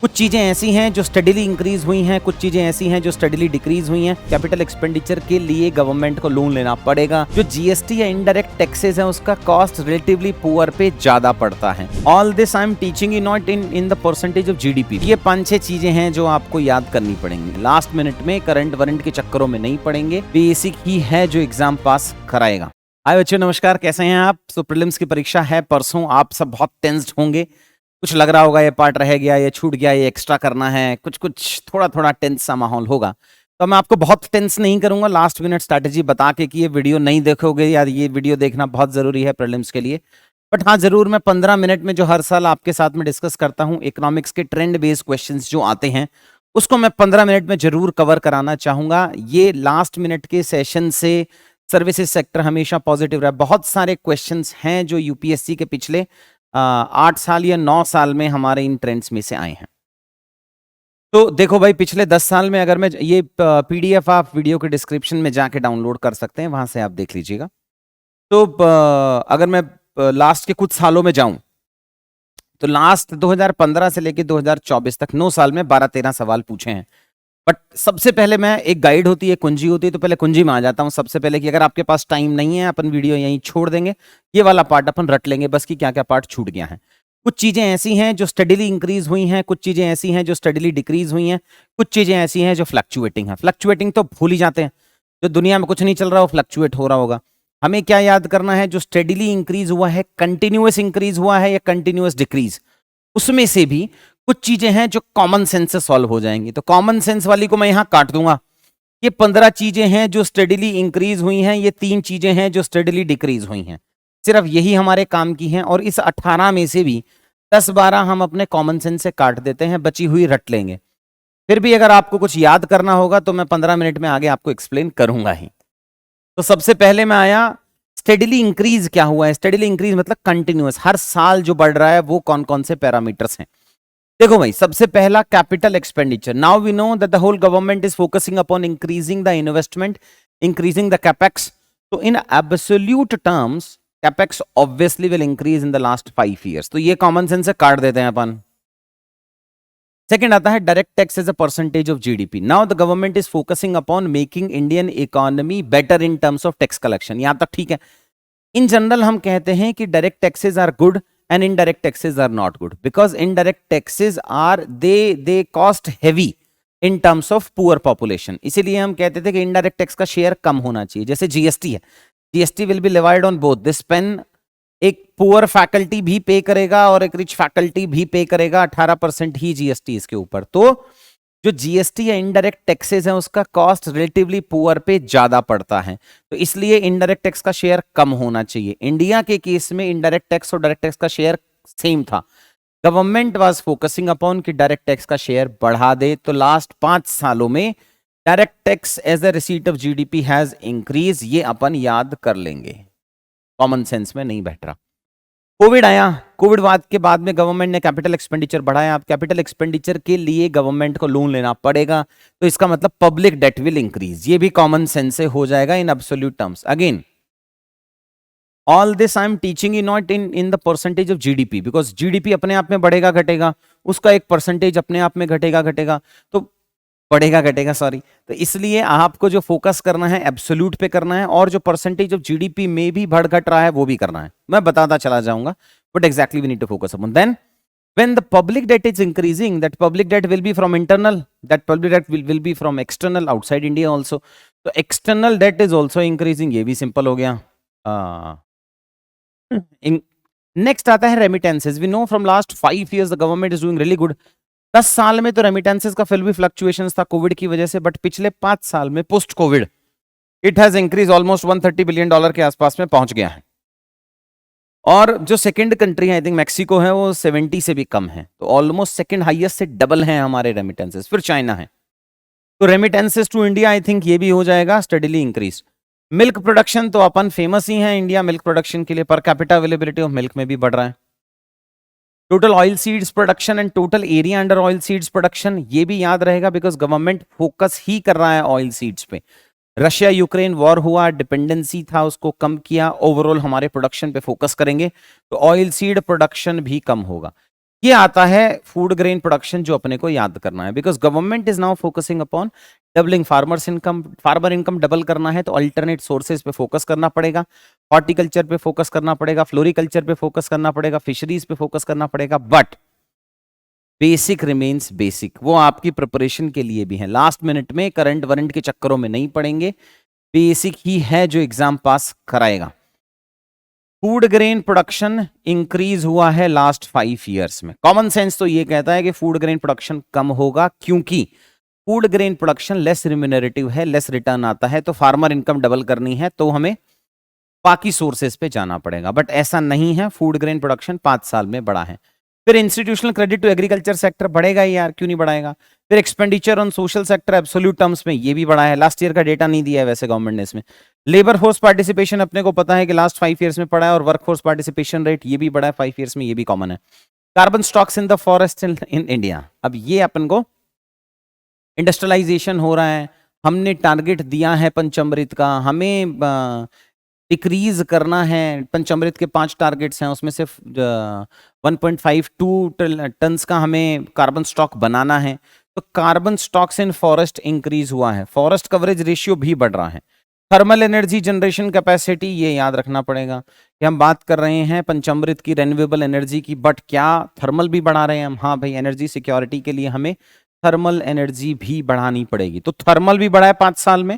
कुछ चीजें ऐसी हैं जो स्टडीली इंक्रीज हुई हैं, कुछ चीजें ऐसी हैं जो स्टडीली डिक्रीज हुई हैं। कैपिटल एक्सपेंडिचर के लिए गवर्नमेंट को लोन लेना पड़ेगा। जो जीएसटी या इनडायरेक्ट टैक्सेस है उसका कॉस्ट रिलेटिवली पुअर पे ज्यादा पड़ता है। All this I am teaching you not in the percentage of GDP. ये 5-6 चीजें हैं जो आपको याद करनी पड़ेंगी। लास्ट मिनट में करंट वरंट के चक्करों में नहीं पड़ेंगे, बेसिक ही है जो एग्जाम पास कराएगा। हाय बच्चों, नमस्कार, कैसे हैं आप? सो प्रीलिम्स की परीक्षा है परसों। आप सब बहुत टेंस्ड होंगे। कुछ लग रहा होगा ये पार्ट रह गया, ये छूट गया, ये एक्स्ट्रा करना है, कुछ थोड़ा टेंस सा माहौल होगा। तो मैं आपको बहुत टेंस नहीं करूंगा, लास्ट मिनट स्ट्रैटेजी बता के कि ये वीडियो नहीं देखोगे या ये वीडियो देखना बहुत जरूरी है प्रीलिम्स के लिए। बट हाँ, जरूर मैं 15 मिनट में जो हर साल आपके साथ में डिस्कस करता हूँ, इकोनॉमिक्स के ट्रेंड बेस्ड क्वेश्चंस जो आते हैं उसको मैं 15 मिनट में जरूर कवर कराना चाहूंगा। ये लास्ट मिनट के सेशन से सर्विसेज सेक्टर हमेशा पॉजिटिव रहा। बहुत सारे क्वेश्चंस हैं जो यूपीएससी के पिछले 8 साल या 9 साल में हमारे इन ट्रेंड्स में से आए हैं। तो देखो भाई, पिछले 10 साल में अगर मैं ये पीडीएफ आप वीडियो के डिस्क्रिप्शन में जाके डाउनलोड कर सकते हैं, वहां से आप देख लीजिएगा। तो अगर मैं लास्ट के कुछ सालों में जाऊं तो लास्ट 2015 से लेकर 2024 तक 9 साल में 12-13 सवाल पूछे हैं। बट सबसे पहले मैं एक गाइड होती है, कुंजी होती है, तो पहले कुंजी में आ जाता हूं सबसे पहले कि अगर आपके पास टाइम नहीं है अपन वीडियो यहीं छोड़ देंगे, ये वाला पार्ट अपन रट लेंगे बस कि क्या क्या पार्ट छूट गया है। कुछ चीजें ऐसी हैं जो स्टडीली इंक्रीज हुई हैं, कुछ चीजें ऐसी हैं जो स्टडीली डिक्रीज हुई हैं, कुछ चीजें ऐसी हैं जो फ्लक्चुएटिंग है। फ्लक्चुएटिंग तो भूल ही जाते हैं, जो दुनिया में कुछ नहीं चल रहा वो फ्लक्चुएट हो रहा होगा। हमें क्या याद करना है? जो स्टडीली इंक्रीज हुआ है, कंटिन्यूअस इंक्रीज हुआ है या कंटिन्यूअस डिक्रीज, उसमें से भी कुछ चीजें हैं जो कॉमन सेंस से सॉल्व हो जाएंगी। तो कॉमन सेंस वाली को मैं यहां काट दूंगा। ये 15 चीजें हैं जो स्टडीली इंक्रीज हुई हैं, ये 3 चीजें हैं जो स्टडीली डिक्रीज हुई हैं। सिर्फ यही हमारे काम की हैं। और इस 18 में से भी 10-12 हम अपने कॉमन सेंस से काट देते हैं, बची हुई रट लेंगे। फिर भी अगर आपको कुछ याद करना होगा तो मैं 15 मिनट में आगे आपको एक्सप्लेन करूंगा ही। तो सबसे पहले मैं आया, स्टडीली इंक्रीज क्या हुआ है? स्टडीली इंक्रीज मतलब कंटिन्यूअस, हर साल जो बढ़ रहा है वो कौन कौन से पैरामीटर्स हैं। देखो भाई, सबसे पहला capital expenditure. Now we know that the whole government is focusing upon increasing the investment, increasing the capex. तो in absolute terms capex obviously will increase in the last 5 years। तो ये कॉमन सेंस से काट देते हैं अपन। Second आता है direct tax as a percentage of GDP. Now the government is focusing upon making Indian economy better in terms of tax collection. यहां तक ठीक है। इन जनरल हम कहते हैं कि direct taxes are good and indirect taxes are not good because indirect taxes are they cost heavy in terms of poor population। इसीलिए हम कहते थे कि indirect tax का शेयर कम होना चाहिए। जैसे जीएसटी है, GST will be levied on both this pen। एक पुअर फैकल्टी भी पे करेगा और एक रिच फैकल्टी भी पे करेगा। 18% ही जीएसटी इसके ऊपर। तो जो जीएसटी या इनडायरेक्ट टैक्सेस है उसका कॉस्ट रिलेटिवली पुअर पे ज्यादा पड़ता है, तो इसलिए इनडायरेक्ट टैक्स का शेयर कम होना चाहिए। इंडिया के केस में इनडायरेक्ट टैक्स और डायरेक्ट टैक्स का शेयर सेम था। गवर्नमेंट वाज फोकसिंग अपॉन कि डायरेक्ट टैक्स का शेयर बढ़ा दे। तो लास्ट 5 सालों में direct tax as a receipt of GDP has increase. ये अपन याद कर लेंगे, कॉमन सेंस में नहीं बैठ रहा। कोविड आया, कोविड के बाद में गवर्नमेंट ने कैपिटल एक्सपेंडिचर बढ़ाया। अब कैपिटल एक्सपेंडिचर के लिए गवर्नमेंट को लोन लेना पड़ेगा, तो इसका मतलब पब्लिक डेट विल इंक्रीज। ये भी कॉमन सेंस से हो जाएगा इन absolute terms. Again all this I am teaching you not in the percentage of GDP, because GDP अपने आप में बढ़ेगा घटेगा, उसका एक परसेंटेज अपने आप में घटेगा घटेगा, तो बढ़ेगा घटेगा, सॉरी। तो इसलिए आपको जो फोकस करना है एब्सोल्यूट पे करना है, और जो परसेंटेज ऑफ जीडीपी में भी बढ़ घट रहा है वो भी करना है। मैं बताता चला जाऊंगा, but exactly we need to focus upon. Then when the public debt is increasing, that public debt will be from internal, that public debt will be from external, outside India also। तो external debt is also increasing, ये भी simple हो गया। Next आता है remittances. We know from last 5 years the government is doing really good. 10 साल में तो रेमिटेंसेस का फिर भी फ्लक्चुएशंस था कोविड की वजह से, बट पिछले 5 साल में post Covid it has increase almost $130 billion के आसपास में पहुंच गया है। और जो सेकंड कंट्री है, आई थिंक मैक्सिको है, वो 70 से भी कम है। तो ऑलमोस्ट सेकंड हाईएस्ट से डबल है हमारे रेमिटेंसेस। फिर चाइना है। तो remittances to India I think ये भी हो जाएगा स्टडीली इंक्रीज। मिल्क प्रोडक्शन तो अपन फेमस ही है इंडिया मिल्क प्रोडक्शन के लिए। Per capita availability of milk में भी बढ़ रहा है। Total oil seeds production and total area under oil seeds production, ये भी याद रहेगा बिकॉज गवर्नमेंट फोकस ही कर रहा है ऑयल सीड्स पे। रशिया यूक्रेन वॉर हुआ, डिपेंडेंसी था, उसको कम किया। ओवरऑल हमारे प्रोडक्शन पे फोकस करेंगे तो ऑयल सीड प्रोडक्शन भी कम होगा। ये आता है फूड ग्रेन प्रोडक्शन जो अपने को याद करना है, because government is now focusing upon doubling farmer income double करना है तो अल्टरनेट सोर्सेज पे फोकस करना पड़ेगा, हॉर्टिकल्चर पे फोकस करना पड़ेगा, फ्लोरिकल्चर पे फोकस करना पड़ेगा, फिशरीज पे फोकस करना पड़ेगा, बट बेसिक रिमेन्स बेसिक। वो आपकी प्रिपरेशन के लिए भी है, लास्ट मिनट में करंट वरंट के चक्करों में नहीं पड़ेंगे, बेसिक ही है जो एग्जाम पास कराएगा। फूड ग्रेन प्रोडक्शन इंक्रीज हुआ है लास्ट 5 ईयर्स में। कॉमन सेंस तो ये कहता है कि फूड ग्रेन प्रोडक्शन कम होगा, क्योंकि food grain production less remunerative है, लेस रिटर्न आता है, तो फार्मर इनकम डबल करनी है तो हमें बाकी सोर्सेज पे जाना पड़ेगा, बट ऐसा नहीं है। फूड ग्रेन प्रोडक्शन 5 साल में बढ़ा है। फिर institutional credit to agriculture sector बढ़ेगा ही यार, क्यों नहीं बढ़ाएगा। फिर expenditure on social sector absolute terms में ये भी बढ़ा है, लास्ट ईयर का डेटा नहीं दिया है वैसे गवर्नमेंट ने इसमें। लेबर फोर्स पार्टिसिपेशन अपने को पता है कि लास्ट 5 ईयर्स में पड़ा है, और वर्क फोर्स पार्टिसिपेशन रेट ये भी बढ़ा है 5 ईयर्स में, ये भी कॉमन है। Carbon stocks in the forest in India, अब ये अपन को इंडस्ट्रियलाइजेशन हो रहा है, हमने टारगेट दिया है पंचामृत का, हमें डिक्रीज करना है। पंचामृत के 5 टारगेट्स हैं, उसमें से 1.52 टन्स का हमें कार्बन स्टॉक बनाना है, तो कार्बन स्टॉक्स इन फॉरेस्ट इंक्रीज हुआ है, फॉरेस्ट कवरेज रेशियो भी बढ़ रहा है। थर्मल एनर्जी जनरेशन कैपेसिटी, ये याद रखना पड़ेगा कि हम बात कर रहे हैं पंचामृत की रेन्यूएबल एनर्जी की, बट क्या थर्मल भी बढ़ा रहे हैं हम? हाँ भाई, एनर्जी सिक्योरिटी के लिए हमें थर्मल एनर्जी भी बढ़ानी पड़ेगी, तो थर्मल भी बढ़ा है 5 साल में,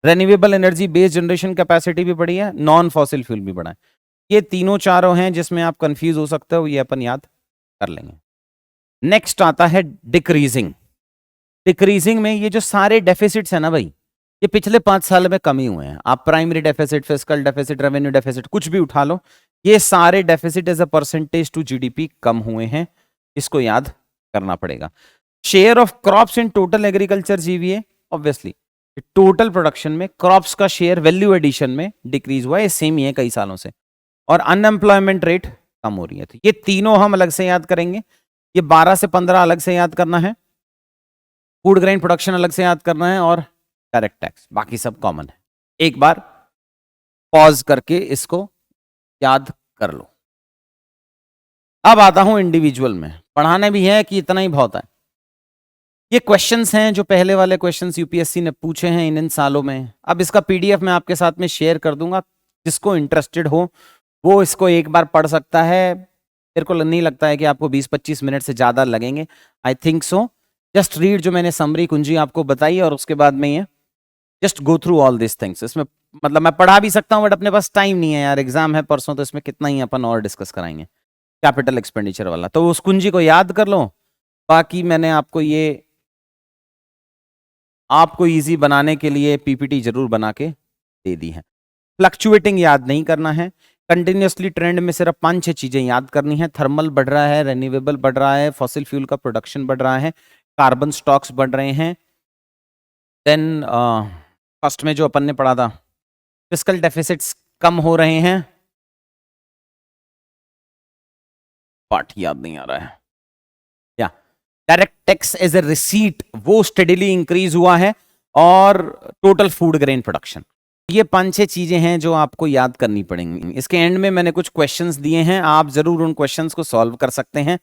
renewable energy based generation capacity भी बढ़ी है, नॉन फॉसिल फ्यूल भी बढ़ा है। ये तीनों चारों हैं जिसमें आप कंफ्यूज हो सकते हो, ये अपन याद कर लेंगे। नेक्स्ट आता है डिक्रीजिंग। डिक्रीजिंग में ये जो सारे डेफिसिट्स है ना भाई, ये पिछले 5 साल में कम ही हुए हैं। आप primary deficit, fiscal deficit, revenue deficit कुछ भी उठा लो, ये सारे deficit as a percentage to GDP कम हुए हैं, इसको याद करना पड़ेगा। Share of crops in total agriculture GVA, obviously total production में क्रॉप्स का शेयर वैल्यू एडिशन में डिक्रीज हुआ है, सेम ही है कई सालों से, और अनएम्प्लॉयमेंट रेट कम हो रही है। तो ये तीनों हम अलग से याद करेंगे, ये 12 से 15 अलग से याद करना है, फूड ग्रेन प्रोडक्शन अलग से याद करना है, और डायरेक्ट टैक्स, बाकी सब कॉमन है। एक बार पॉज करके इसको याद कर लो। अब आता हूं इंडिविजुअल में, पढ़ाने भी है कि इतना ही बहुत है। ये क्वेश्चंस हैं जो पहले वाले क्वेश्चंस यूपीएससी ने पूछे हैं इन सालों में। अब इसका पीडीएफ मैं आपके साथ में शेयर कर दूंगा, जिसको इंटरेस्टेड हो वो इसको एक बार पढ़ सकता है। मेरे को नहीं लगता है कि आपको 20-25 मिनट से ज़्यादा लगेंगे, I think so. Just read जो मैंने समरी कुंजी आपको बताई, और उसके बाद में ये just go through all this things. इसमें मतलब मैं पढ़ा भी सकता हूँ, बट अपने पास टाइम नहीं है यार, एग्जाम है परसों, तो इसमें कितना ही अपन और डिस्कस कराएंगे कैपिटल एक्सपेंडिचर वाला। तो उस कुंजी को याद कर लो। बाकी मैंने आपको ये आपको इजी बनाने के लिए पीपीटी जरूर बना के दे दी है। फ्लक्चुएटिंग याद नहीं करना है, कंटिन्यूसली ट्रेंड में सिर्फ 5-6 चीजें याद करनी है। थर्मल बढ़ रहा है, रेन्यूएबल बढ़ रहा है, फॉसिल फ्यूल का प्रोडक्शन बढ़ रहा है, कार्बन स्टॉक्स बढ़ रहे हैं। देन फर्स्ट में जो अपन ने पढ़ा था, फिस्कल डेफिसिट्स कम हो रहे हैं, पार्ट याद नहीं आ रहा है। या direct tax as a receipt वो स्टेडिली इंक्रीज हुआ है, और टोटल फूड ग्रेन प्रोडक्शन। ये 5-6 चीजें हैं जो आपको याद करनी पड़ेंगी। इसके एंड में मैंने कुछ क्वेश्चंस दिए हैं, आप जरूर उन क्वेश्चंस को सॉल्व कर सकते हैं,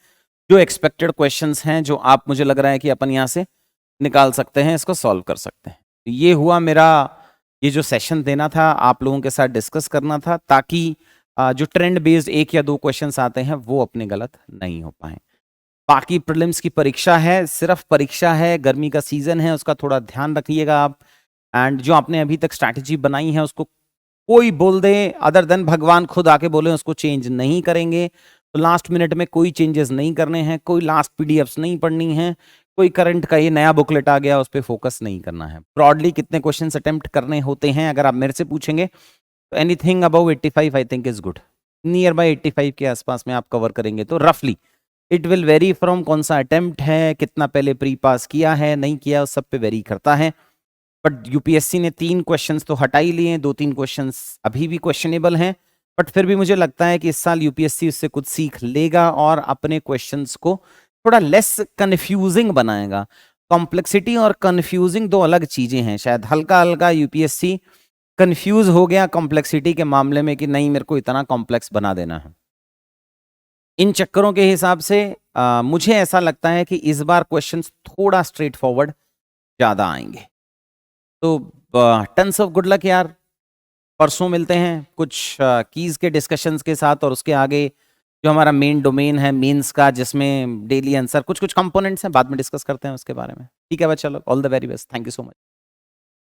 जो एक्सपेक्टेड क्वेश्चंस हैं, जो आप मुझे लग रहा है कि अपन यहाँ से निकाल सकते हैं, इसको सॉल्व कर सकते हैं। ये हुआ मेरा ये जो सेशन देना था, आप लोगों के साथ डिस्कस करना था, ताकि जो ट्रेंड बेस्ड 1 या 2 क्वेश्चंस आते हैं वो अपने गलत नहीं हो पाए। बाकी प्रीलिम्स की परीक्षा है, सिर्फ परीक्षा है, गर्मी का सीजन है, उसका थोड़ा ध्यान रखिएगा आप। एंड जो आपने अभी तक स्ट्रैटेजी बनाई है उसको कोई बोल दे अदर देन भगवान खुद आके बोले उसको चेंज नहीं करेंगे, तो लास्ट मिनट में कोई चेंजेस नहीं करने हैं, कोई लास्ट पीडीएफ्स नहीं पढ़नी है, कोई करंट का ये नया बुकलेट आ गया उस पर फोकस नहीं करना है। ब्रॉडली कितने क्वेश्चंस अटेम्प्ट करने होते हैं अगर आप मेरे से पूछेंगे तो anything above 85 I think is good. Near by 85 के आसपास में आप कवर करेंगे तो रफली इट विल वेरी फ्रॉम कौन सा अटेम्प्ट है, कितना पहले प्री पास किया है नहीं किया, उस सब पे वेरी करता है। बट यूपीएससी ने 3 क्वेश्चंस तो हटा ही लिए हैं, 2-3 क्वेश्चंस अभी भी क्वेश्चनेबल हैं, बट फिर भी मुझे लगता है कि इस साल यूपीएससी उससे कुछ सीख लेगा और अपने क्वेश्चंस को थोड़ा लेस कंफ्यूजिंग बनाएगा। कॉम्प्लेक्सिटी और कंफ्यूजिंग 2 अलग चीजें हैं। शायद हल्का हल्का यूपीएससी कंफ्यूज हो गया कॉम्प्लेक्सिटी के मामले में कि नहीं मेरे को इतना कॉम्प्लेक्स बना देना है। इन चक्करों के हिसाब से मुझे ऐसा लगता है कि इस बार क्वेश्चंस थोड़ा स्ट्रेट फॉरवर्ड ज़्यादा आएंगे। तो टन्स ऑफ गुड लक यार। परसों मिलते हैं कुछ कीज़ के डिस्कशंस के साथ, और उसके आगे जो हमारा मेन डोमेन है मेंस का, जिसमें डेली आंसर कुछ कुछ कंपोनेंट्स हैं, बाद में डिस्कस करते हैं उसके बारे में। ठीक है बच्चा लोग, all the very best, thank you so much.